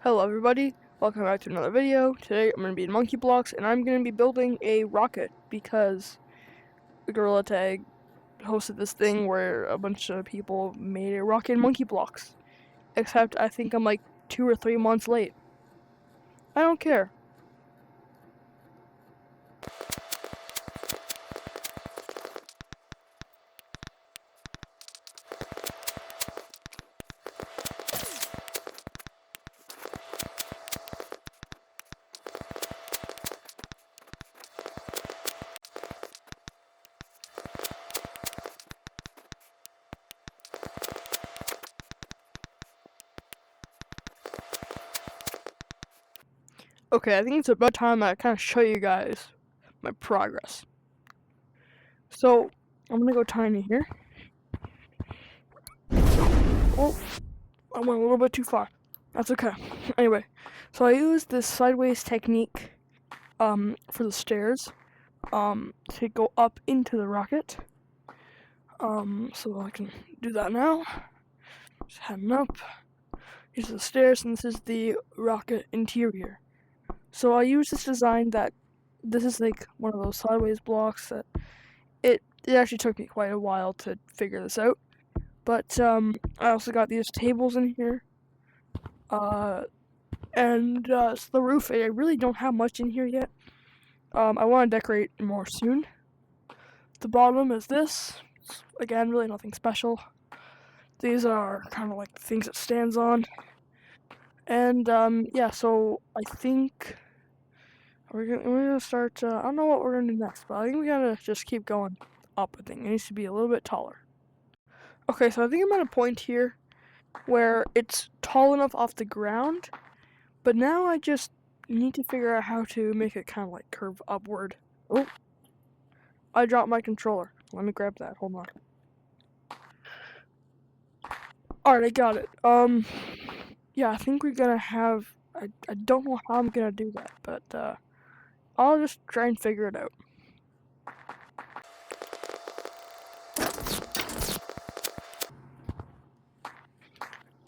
Hello everybody, welcome back to another video. Today I'm going to be in Monkey Blocks and I'm going to be building a rocket because Gorilla Tag hosted this thing where a bunch of people made a rocket in Monkey Blocks. Except I think I'm like 2 or 3 months late. I don't care. Okay, I think it's about time I kind of show you guys my progress. So, I'm going to go tiny here. Oh, I went a little bit too far. That's okay. Anyway, so I used this sideways technique for the stairs to go up into the rocket. So I can do that now. Just heading up. Here's the stairs, and this is the rocket interior. So I use this design that this is like one of those sideways blocks that it actually took me quite a while to figure this out. But I also got these tables in here. And so the roof, I really don't have much in here yet. I want to decorate more soon. The bottom is this. Again, really nothing special. These are kind of like the things it stands on. And yeah, so I think we're gonna start. I don't know what we're gonna do next, but I think we gotta just keep going up. I think it needs to be a little bit taller. Okay, so I think I'm at a point here where it's tall enough off the ground, but now I just need to figure out how to make it kind of like curve upward. Oh, I dropped my controller. Let me grab that. Hold on. Alright, I got it. Yeah, I think we're gonna have. I don't know how I'm gonna do that, but I'll just try and figure it out.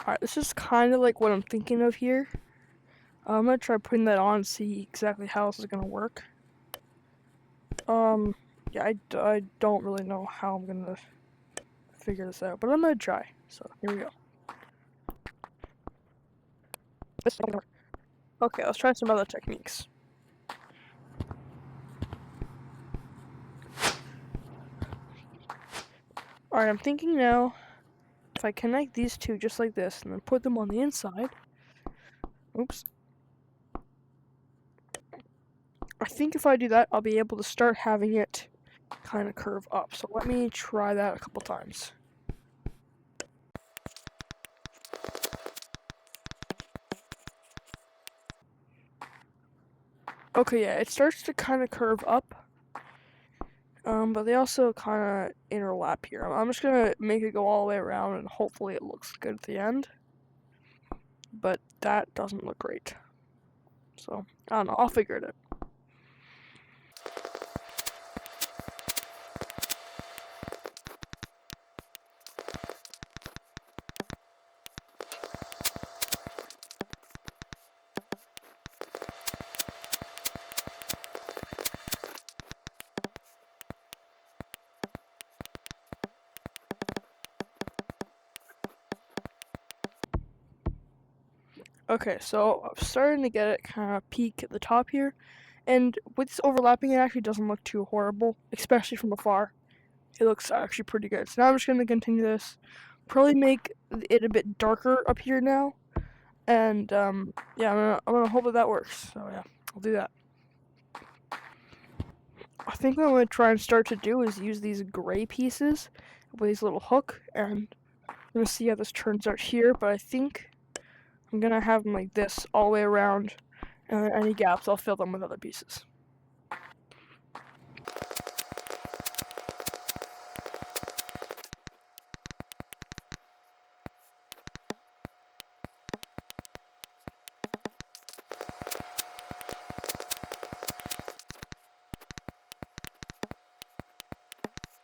Alright, this is kind of like what I'm thinking of here. I'm gonna try putting that on and see exactly how this is gonna work. Yeah, I don't really know how I'm gonna figure this out, but I'm gonna try. So, here we go. This is gonna work. Okay, let's try some other techniques. Alright, I'm thinking now, if I connect these two just like this, and then put them on the inside, oops. I think if I do that, I'll be able to start having it kind of curve up. So let me try that a couple times. Okay, yeah, it starts to kind of curve up. But they also kind of interlap here. I'm just gonna make it go all the way around and hopefully it looks good at the end. But that doesn't look great. So, I don't know, I'll figure it out. Okay, so I'm starting to get it kind of peak at the top here. And with this overlapping, it actually doesn't look too horrible, especially from afar. It looks actually pretty good. So now I'm just going to continue this. Probably make it a bit darker up here now. And, yeah, I'm gonna hope that works. So, yeah, I'll do that. I think what I'm going to try and start to do is use these gray pieces with these little hook. And I'm going to see how this turns out here. But I think I'm going to have them like this all the way around. And then any gaps, I'll fill them with other pieces.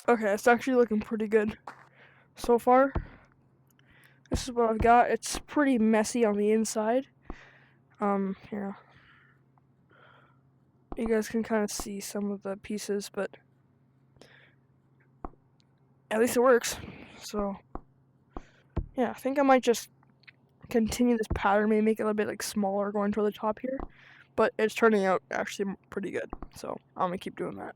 Okay, it's actually looking pretty good so far. This is what I've got. It's pretty messy on the inside. Here. You guys can kind of see some of the pieces, but at least it works. So, yeah, I think I might just continue this pattern, maybe make it a little bit like smaller going toward the top here. But it's turning out actually pretty good, so I'm gonna keep doing that.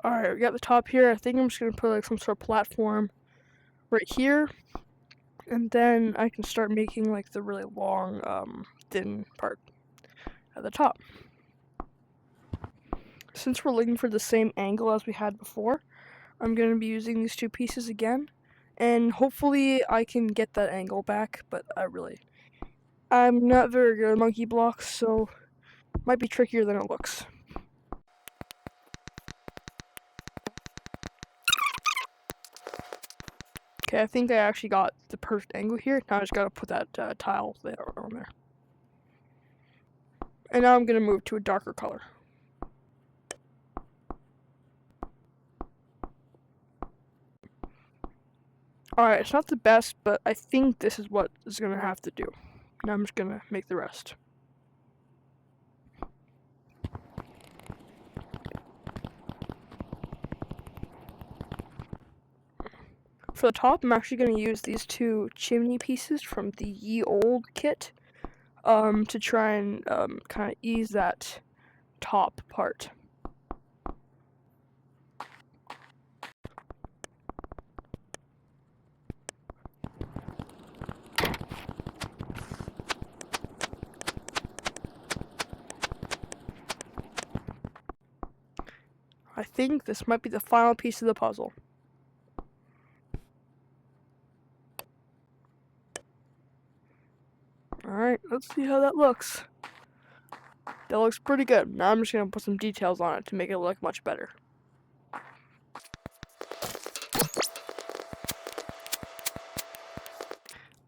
Alright, we got the top here. I think I'm just gonna put like some sort of platform right here. And then I can start making like the really long, thin part at the top. Since we're looking for the same angle as we had before, I'm going to be using these two pieces again. And hopefully I can get that angle back, but I'm not very good at monkey blocks, so it might be trickier than it looks. Okay, I think I actually got the perfect angle here. Now I just gotta put that tile there on there. And now I'm gonna move to a darker color. Alright, it's not the best, but I think this is what is gonna have to do. Now I'm just gonna make the rest. For the top, I'm actually going to use these two chimney pieces from the Ye Old kit to try and kind of ease that top part. I think this might be the final piece of the puzzle. Alright, let's see how that looks. That looks pretty good. Now I'm just going to put some details on it to make it look much better.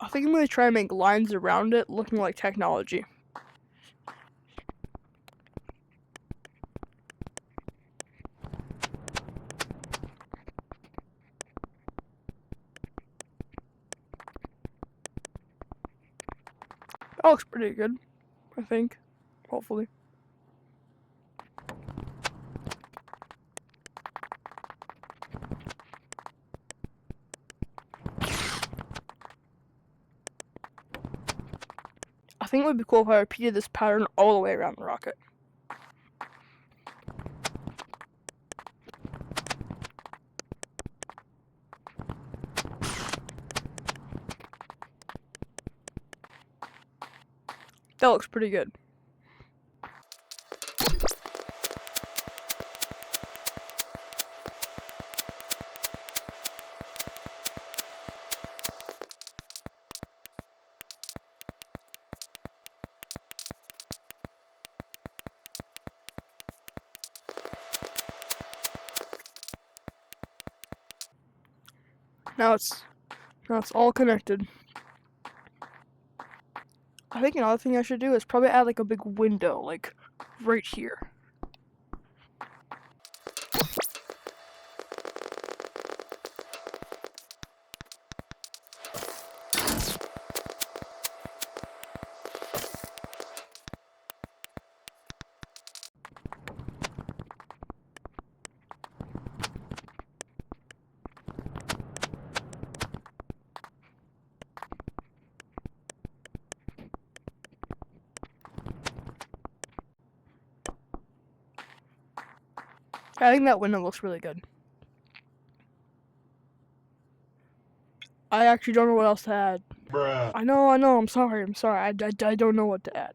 I think I'm going to try and make lines around it looking like technology. That looks pretty good, I think. Hopefully. I think it would be cool if I repeated this pattern all the way around the rocket. That looks pretty good. Now it's all connected. I think another thing I should do is probably add like a big window, like right here. I think that window looks really good. I actually don't know what else to add. Bruh. I know, I'm sorry. I don't know what to add.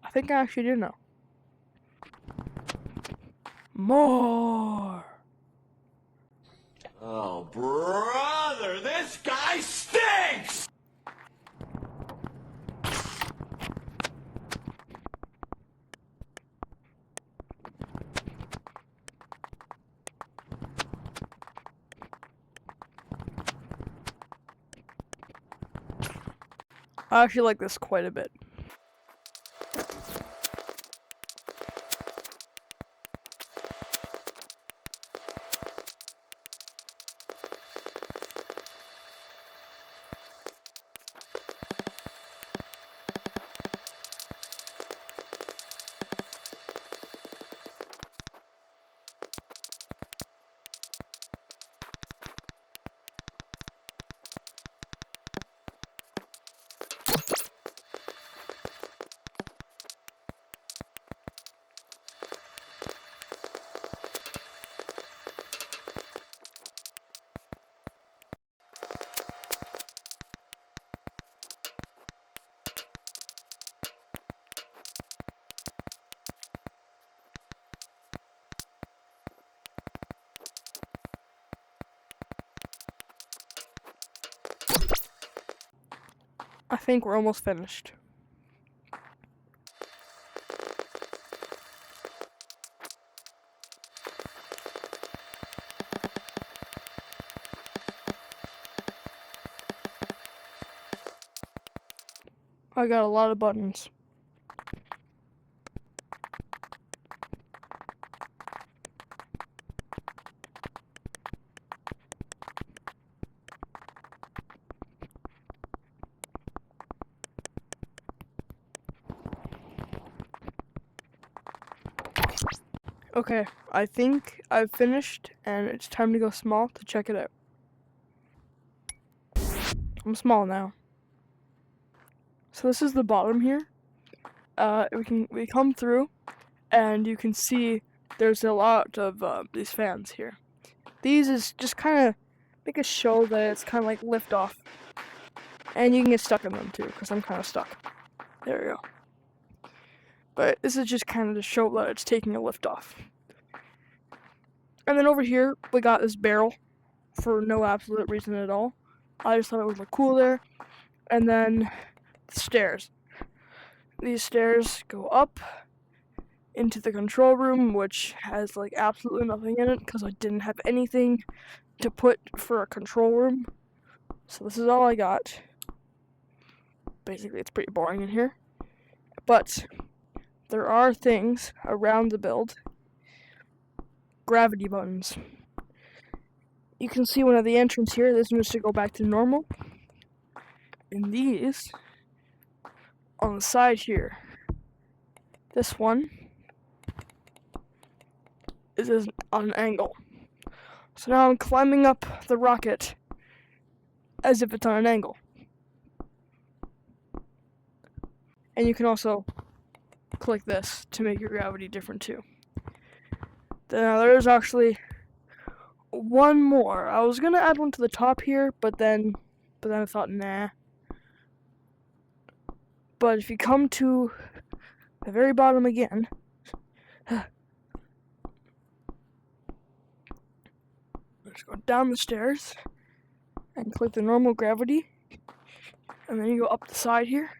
I think I actually do know. More! Oh, brother, this guy stinks! I actually like this quite a bit. I think we're almost finished. I got a lot of buttons. Okay, I think I've finished, and it's time to go small to check it out. I'm small now. So this is the bottom here. We come through, and you can see there's a lot of these fans here. These is just kind of make a show that it's kind of like lift off, and you can get stuck in them too, because I'm kind of stuck. There we go. But this is just kind of to show that it's taking a lift off. And then over here, we got this barrel for no absolute reason at all. I just thought it would look cool there. And then the stairs. These stairs go up into the control room, which has like absolutely nothing in it because I didn't have anything to put for a control room. So this is all I got. Basically, it's pretty boring in here. But there are things around the build. Gravity buttons. You can see one at the entrance here. This one is to go back to normal. And these on the side here. This one is on an angle. So now I'm climbing up the rocket as if it's on an angle. And you can also click this to make your gravity different too. Now there's actually one more. I was gonna add one to the top here, but then I thought, nah. But if you come to the very bottom again, just go down the stairs and click the normal gravity, and then you go up the side here.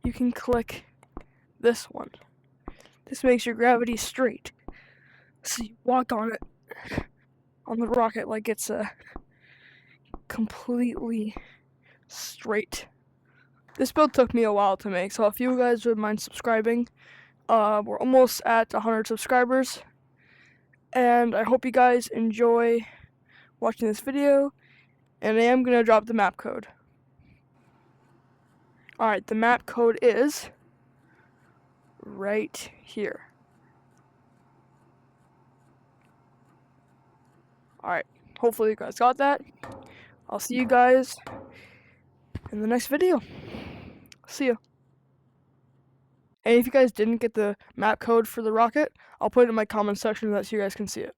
You can click this one. This makes your gravity straight. So you walk on it, on the rocket, like it's completely straight. This build took me a while to make, so if you guys would mind subscribing, we're almost at 100 subscribers, and I hope you guys enjoy watching this video, and I am going to drop the map code. Alright, the map code is right here. Alright, hopefully you guys got that. I'll see you guys in the next video. See ya. And if you guys didn't get the map code for the rocket, I'll put it in my comment section so you guys can see it.